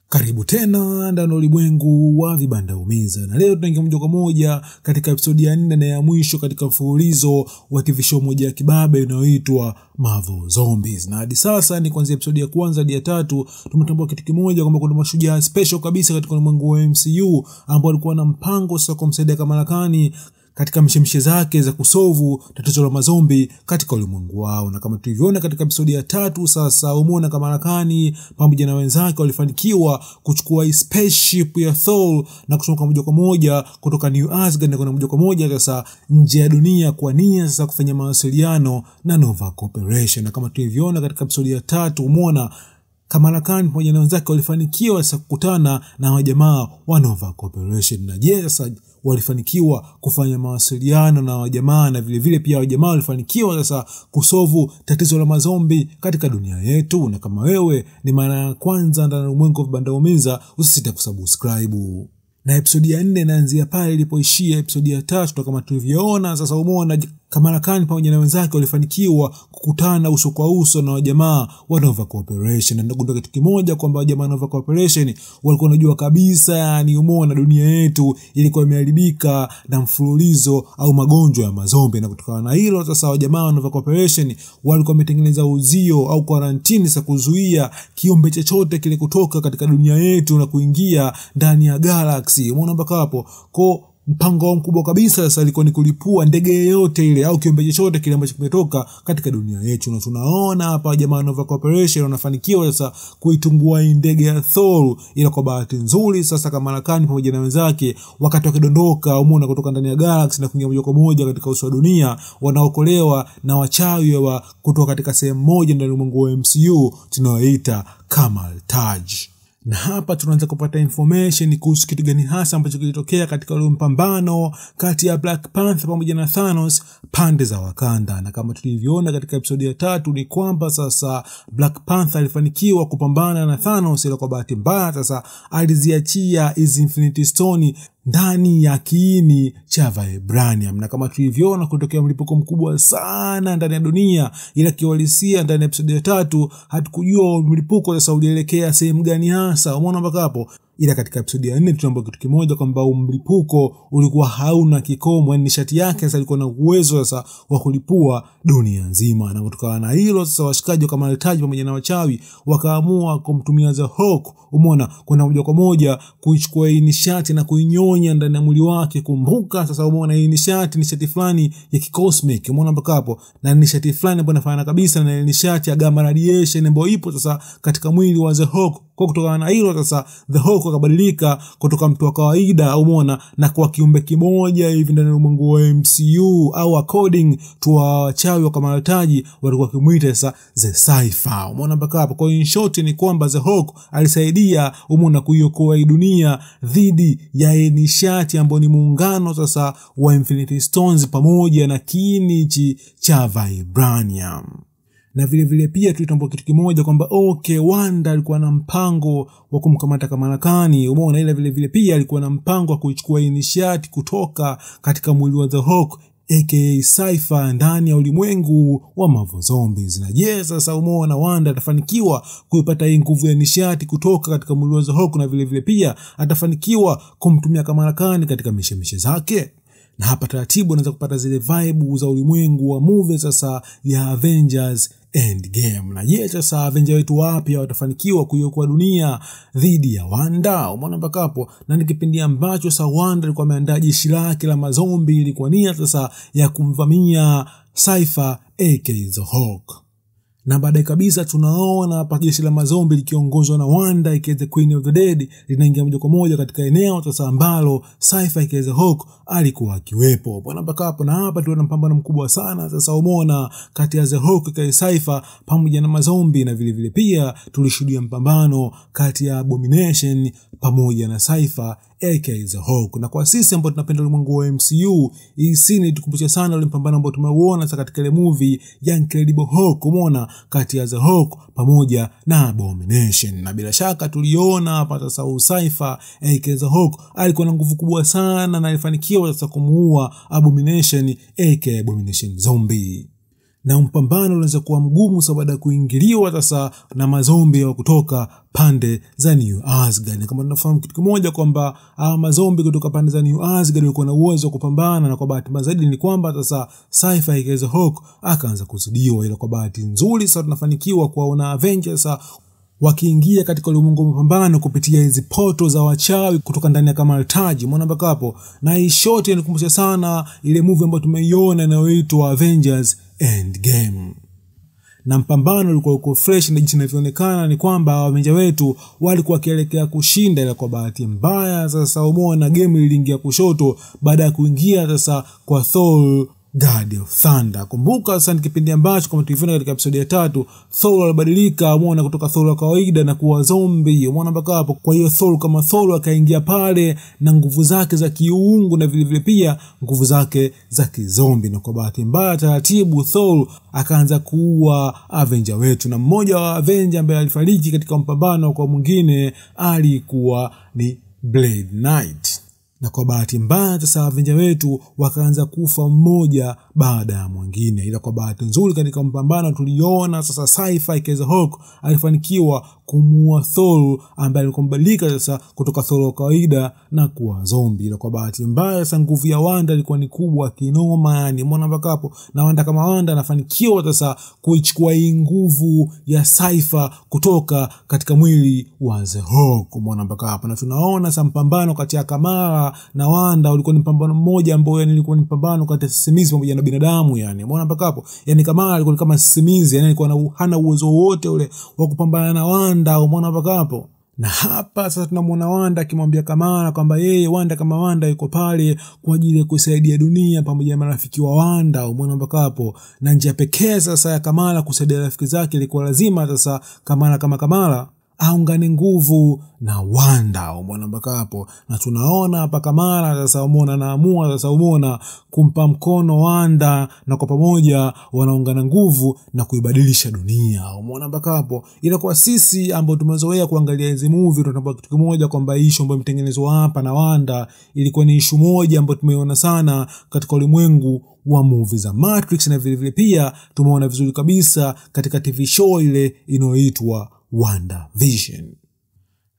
Karibu tena ndani ulimwengu wa vibanda umiza. Na leo tunaingia moja kwa moja katika episodi ya 4 na ya mwisho katika mfululizo wa TV show moja ya kibabe inayoitwa Marvel Zombies. Na hadi sasa ni kuanzia episodi ya kwanza hadi ya 3 tumetambua kitu kimoja kwamba kuna mashujaa special kabisa katika ulimwengu wa MCU ambao walikuwa na mpango sasa kumsaidia Kamala Khan katika mshemshe zake za kusolve tatizo la mazombi katika ulimwengu wao. Na kama tulivyoona katika episodi ya 3 sasa umeona Kamala Khan pamoja na wenzake walifanikiwa kuchukua spaceship ya Thor na kutoka moja kwa moja kutoka New Asgard na kwenda moja kwa moja sasa nje ya dunia kwa nia sasa kufanya mawasiliano na Nova Corporation. Na kama tulivyoona katika episodi ya 3 umeona Kamala Khan pamoja na wenzake walifanikiwa sasa kukutana na wajamaa wa Nova Corporation. Na sasa walifanikiwa kufanya mawasiliano na wajamaa na vile vile pia wajamaa walifanikiwa sasa kusolve tatizo la mazombi katika dunia yetu. Na kama wewe ni mara ya kwanza ndani ya ulimwengu wa vibanda umiza, usisite kusubscribe. Na episodi ya 4 inaanzia pale ilipoishia episodi ya 3 kama tulivyoona. Sasa umeona Kamala Khan pamoja na wenzake walifanikiwa kukutana uso kwa uso na wajamaa wa Nova Corporation. Na nagundua kitu kimoja kwamba wajamaa wa Nova Corporation walikuwa wanajua kabisa yani umeona dunia yetu ilikuwa imeharibika na mfululizo au magonjwa ya mazombi. Na kutokana na hilo sasa wajamaa wa Nova Corporation walikuwa wametengeneza uzio au quarantine za kuzuia kiumbe chochote kile kutoka katika dunia yetu na kuingia ndani ya galaxy. Umeona mpaka hapo kwa mpango mkubwa kabisa sasa ilikuwa ni kulipua ndege yote ile au kiumbe chochote kile ambacho kimetoka katika dunia yetu. Na tunaona hapa jamaa Nova Corporation wanafanikiwa sasa kuitungua ndege ya Thor, ila kwa bahati nzuri sasa Kamala Khan pamoja na wenzake wakati wakidondoka umeona kutoka ndani ya galaxy na kuingia moja kwa moja katika uso wa dunia wanaokolewa na wachawi wa kutoka katika sehemu moja ndani ya ulimwengu wa MCU tunaoita Kamar-Taj. Na hapa tunaanza kupata information kuhusu kitu gani hasa ambacho kilitokea katika ule mpambano kati ya Black Panther pamoja na Thanos pande za Wakanda. Na kama tulivyoona katika episode ya 3 ni kwamba sasa Black Panther alifanikiwa kupambana na Thanos, ila kwa bahati mbaya sasa aliziachia hizo Infinity Stone ndani ya kiini cha Vibranium. Na kama tulivyoona kutokea mlipuko mkubwa sana ndani ya dunia, ila kiwalisia ndani ya episode ya 3 hatukujua mlipuko sasa ulielekea sehemu gani hasa. Umeona mpaka hapo. Ila katika episode ya 4 tunaambiwa kitu kimoja kwamba mlipuko ulikuwa hauna kikomo, yani nishati yake sasa ilikuwa na uwezo sasa wa kulipua dunia nzima. Na kutokana na hilo sasa washikaji wa Kamar-Taj pamoja na wachawi wakaamua kumtumia The Hulk umeona kwenda moja kwa moja kuichukua hii nishati na kuinyonya ndani ya mwili wake. Kumbuka sasa umeona hii nishati fulani ya kicosmic umeona mpaka hapo, na nishati fulani ambayo inafanana kabisa na nishati ya gamma radiation ambayo ipo sasa katika mwili wa The Hulk. Kwa kutokana na hilo sasa The Hulk akabadilika kutoka mtu wa kawaida umeona na kwa kiumbe kimoja hivi ndani ya ulimwengu wa MCU au according to wachawi wa Kamar-Taj walikuwa kimuita sasa The Cypher umeona mpaka hapo. Kwa in short ni kwamba The Hulk alisaidia umeona kuiokoa hii dunia dhidi ya nishati ambayo ni muungano sasa wa Infinity Stones pamoja na kiini cha Vibranium. Na vile vile pia tulitambua kitu kimoja kwamba Wanda alikuwa na mpango wa kumkamata Kamala Khan umeona, ila vile vile pia alikuwa na mpango wa kuichukua nishati kutoka katika mwili wa The Hulk aka Cypher ndani ya ulimwengu wa Marvel Zombies. Na sasa umeona Wanda atafanikiwa kuipata hii nguvu ya nishati kutoka katika mwili wa The Hulk, na vile vile pia atafanikiwa kumtumia Kamala Khan katika mishemishe zake. Na hapa taratibu unaweza kupata zile vibe za ulimwengu wa movie sasa ya Avengers Endgame. Na sasa Avengers wetu wapya watafanikiwa kuiokoa dunia dhidi ya Wanda umeona mpaka hapo. Na ni kipindi ambacho sasa Wanda alikuwa ameandaa jeshi lake la mazombi ilikuwa nia sasa ya kumvamia Cypher aka The Hulk. Na baadaye kabisa tunaona hapa jeshi la mazombi likiongozwa na Wanda aka the Queen of the Dead linaingia moja kwa moja katika eneo sasa ambalo Cypher aka The Hulk alikuwa akiwepo bwana mpaka hapo. Na hapa tunaona mpambano mkubwa sana sasa umeona kati ya The Hulk aka Cypher pamoja na mazombi, na vile vile pia tulishuhudia mpambano kati ya Abomination pamoja na Cypher aka The Hulk. Na kwa sisi ambao tunapenda ulimwengu wa MCU, hii scene tukumbusha sana ule mpambano ambao tumeuona sasa katika ile movie ya Incredible Hulk umeona kati ya The Hulk pamoja na Abomination. Na bila shaka tuliona hapa sasa Cypher aka The Hulk alikuwa na nguvu kubwa sana na alifanikiwa sasa kumuua Abomination aka Abomination Zombie. na mpambano unaweza kuwa mgumu sababu baada kuingiliwa sasa na mazombi wa kutoka pande za New Asgard. Kama tunafahamu kitu kimoja kwamba mazombi kutoka pande za New Asgard walikuwa na uwezo wa kupambana, na kwa bahati mbaya zaidi ni kwamba sasa Sci-Fi Kaiser Hawk akaanza kuzidiwa, ila kwa bahati nzuri sasa tunafanikiwa kuwaona Avengers wakiingia katika ulimwengu wa mapambano kupitia hizi poto za wachawi kutoka ndani ya Kamala Taji. Umeona mpaka hapo, na hii shot inanikumbusha sana ile movie ambayo tumeiona inayoitwa Avengers Endgame. Na mpambano ulikuwa uko fresh, na jinsi inavyoonekana ni kwamba Avengers wetu walikuwa wakielekea kushinda, ila kwa bahati mbaya sasa umeona game iliingia kushoto baada ya kuingia sasa kwa Thor God of Thunder. Kumbuka sasa ni kipindi ambacho kama tulivyoona katika episode ya 3, Thor alibadilika, umeona kutoka Thor wa kawaida na kuwa zombie. Umeona mpaka hapo. Kwa hiyo Thor kama Thor akaingia pale na nguvu zake za kiungu na vile vile pia nguvu zake za kizombi, na kwa bahati mbaya taratibu Thor akaanza kuua Avenger wetu, na mmoja wa Avenger ambaye alifariki katika mpambano kwa mwingine alikuwa ni Blade Knight. Na kwa bahati mbaya sasa Avenger wetu wakaanza kufa mmoja baada ya mwingine, ila kwa bahati nzuri katika mpambano tuliona sasa Sci-Fi Kaiser Hawk alifanikiwa kumuua Thor ambaye alikombadilika sasa kutoka Thor wa kawaida na kuwa zombie. Ila kwa bahati mbaya sasa nguvu ya Wanda ilikuwa ni kubwa kinoma, yani umeona mpaka hapo, na Wanda kama Wanda anafanikiwa sasa kuichukua hii nguvu ya Sci-Fi kutoka katika mwili wa The Hulk. Umeona mpaka hapo, na tunaona sasa mpambano kati ya Kamala na Wanda ulikuwa ni mpambano mmoja ambao yani ilikuwa ni mpambano kati ya sisimizi pamoja na binadamu, yani umeona mpaka hapo, yani Kamala alikuwa kama sisimizi, yani alikuwa hana uwezo wote ule wa kupambana na Wanda. Umeona mpaka hapo, na hapa sasa tunamuona Wanda akimwambia Kamala kwamba yeye Wanda kama Wanda yuko pale kwa ajili ya kusaidia dunia pamoja na marafiki wa Wanda. Umeona mpaka hapo, na njia pekee sasa ya Kamala kusaidia rafiki zake ilikuwa lazima sasa Kamala kama Kamala aungane nguvu na Wanda. Umeona mpaka hapo, na tunaona hapa Kamala sasa umeona naamua sasa umeona kumpa mkono Wanda, na kwa pamoja wanaungana nguvu na kuibadilisha dunia. Umeona mpaka hapo, ila kwa sisi ambao tumezoea kuangalia hizo movie tunatambua kitu kimoja kwamba issue ambayo imetengenezwa hapa na Wanda ilikuwa ni issue moja ambayo tumeona sana katika ulimwengu wa movie za Matrix, na vile vile pia tumeona vizuri kabisa katika TV show ile inayoitwa WandaVision.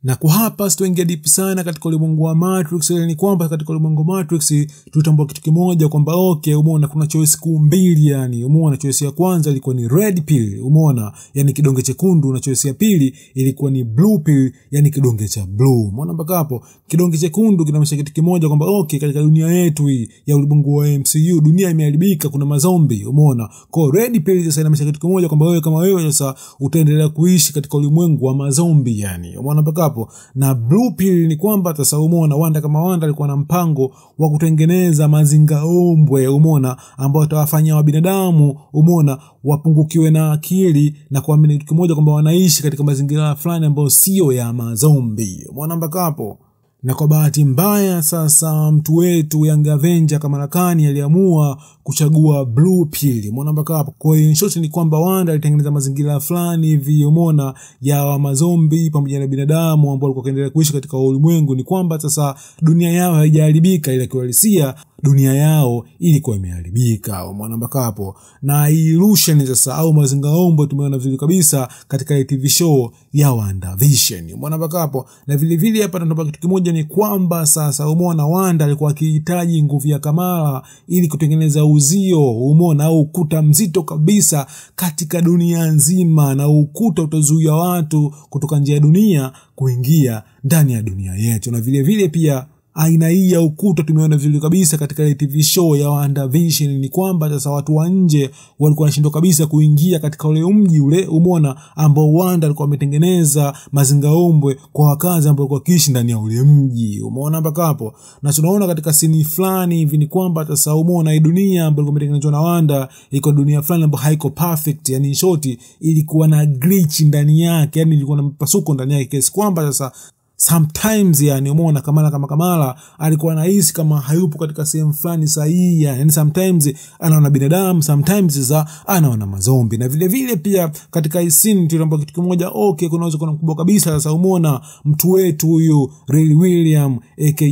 Na kwa hapa sitoingia deep sana katika ulimwengu wa Matrix, ile ni kwamba katika ulimwengu wa Matrix tutambua kitu kimoja kwamba umeona kuna choice kuu mbili, yani umeona choice ya kwanza ilikuwa ni red pill, umeona yani kidonge chekundu, na choice ya pili ilikuwa ni blue pill, yani kidonge cha blue. Umeona mpaka hapo, kidonge chekundu kinamaanisha kitu kimoja kwamba katika dunia yetu hii ya ulimwengu wa MCU dunia imeharibika, kuna mazombi. Umeona kwa red pill sasa inamaanisha kitu kimoja kwamba wewe kama wewe sasa utaendelea kuishi katika ulimwengu wa mazombi, yani umeona mpaka hapo. Na blue pill ni kwamba sasa umeona Wanda kama Wanda alikuwa na mpango wa kutengeneza mazinga ombwe, umeona ambao watawafanya wa binadamu umeona wapungukiwe na akili na kuamini kitu kimoja kwamba wanaishi katika mazingira fulani ambayo sio ya mazombi. Umeona mpaka hapo, na kwa bahati mbaya sasa mtu wetu Young Avenger Kamala Khan aliamua kuchagua blue pill. Umeona mpaka hapo. Kwa hiyo in short ni kwamba Wanda alitengeneza mazingira fulani hivi umeona ya mazombi pamoja na binadamu ambao walikuwa kaendelea kuishi katika ulimwengu, ni kwamba sasa dunia yao haijaharibika, ila kiuhalisia dunia yao ilikuwa imeharibika. Umeona mpaka hapo, na illusion sasa au mazingira ombo tumeona vizuri kabisa katika TV show ya WandaVision. Umeona mpaka hapo, na vile vile hapa tunapata kitu kimoja ni kwamba sasa umeona Wanda alikuwa akihitaji nguvu ya Kamala ili kutengeneza uzio, umeona au ukuta mzito kabisa katika dunia nzima, na ukuta utazuia watu kutoka nje ya dunia kuingia ndani ya dunia yetu. Na vile vile pia aina hii ya ukuta tumeona vizuri kabisa katika TV show ya WandaVision, ni kwamba sasa watu wa nje walikuwa wanashindwa kabisa kuingia katika ule mji ule umeona ambao Wanda alikuwa ametengeneza mazingaombwe kwa wakazi ambao walikuwa kiishi ndani ya ule mji. Umeona mpaka hapo, na tunaona katika scene fulani hivi ni kwamba sasa umeona hii dunia ambayo ilikuwa imetengenezwa na Wanda iko dunia fulani ambayo haiko perfect, yani in short ilikuwa na glitch ndani yake, yani ilikuwa na mpasuko ndani yake kiasi kwamba sasa sometimes yani umeona Kamala alikuwa anahisi kama hayupo katika sehemu fulani sahihi, yani sometimes anaona binadamu, sometimes sasa anaona mazombi. Na vile vile pia katika hii scene tunaomba kitu kimoja kuna uwezo kuna mkubwa kabisa sasa umeona mtu wetu huyu Ray William aka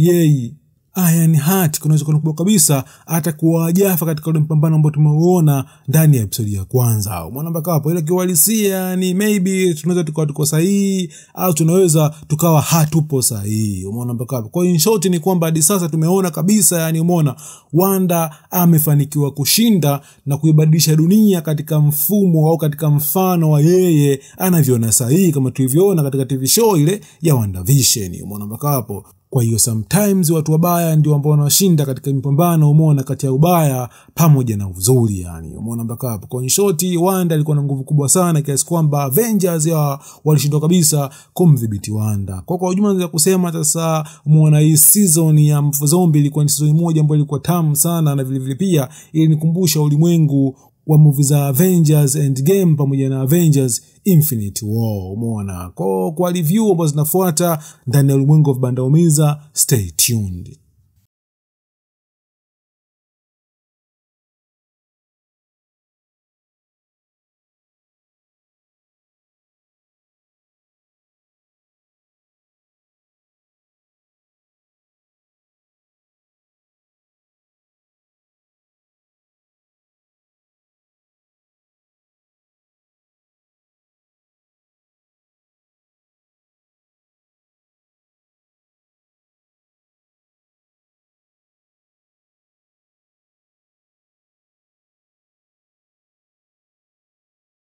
Iron Heart kuna uwezekano kubwa kabisa atakuwa Jaffa katika ule mpambano ambao tumeuona ndani ya episode ya kwanza. Umeona mpaka hapo, ile kiuhalisia ni maybe tunaweza tukawa tuko sahihi au tunaweza tukawa hatupo sahihi. Umeona mpaka hapo. Kwa in short ni kwamba hadi sasa tumeona kabisa, yani umeona Wanda amefanikiwa kushinda na kuibadilisha dunia katika mfumo au katika mfano wa yeye anavyoona sahihi, kama tulivyoona katika TV show ile ya WandaVision. Umeona mpaka hapo. Kwa hiyo sometimes watu wabaya ndio ambao wanashinda katika mipambano, umeona, kati ya ubaya pamoja na uzuri, yani umeona mpaka hapo. Kwa in short Wanda alikuwa na nguvu kubwa sana kiasi kwamba Avengers walishindwa kabisa kumdhibiti Wanda. Kwa ujumla naweza kusema sasa, umeona hii season ya Zombie ilikuwa ni season moja ambayo ilikuwa tamu sana, na vile vile pia ilinikumbusha ulimwengu wa movie za Avengers Endgame pamoja na Avengers Infinity War. Umeona, kwa review ambazo zinafuata ndani ya ulimwengu wa Vibanda Umiza, stay tuned.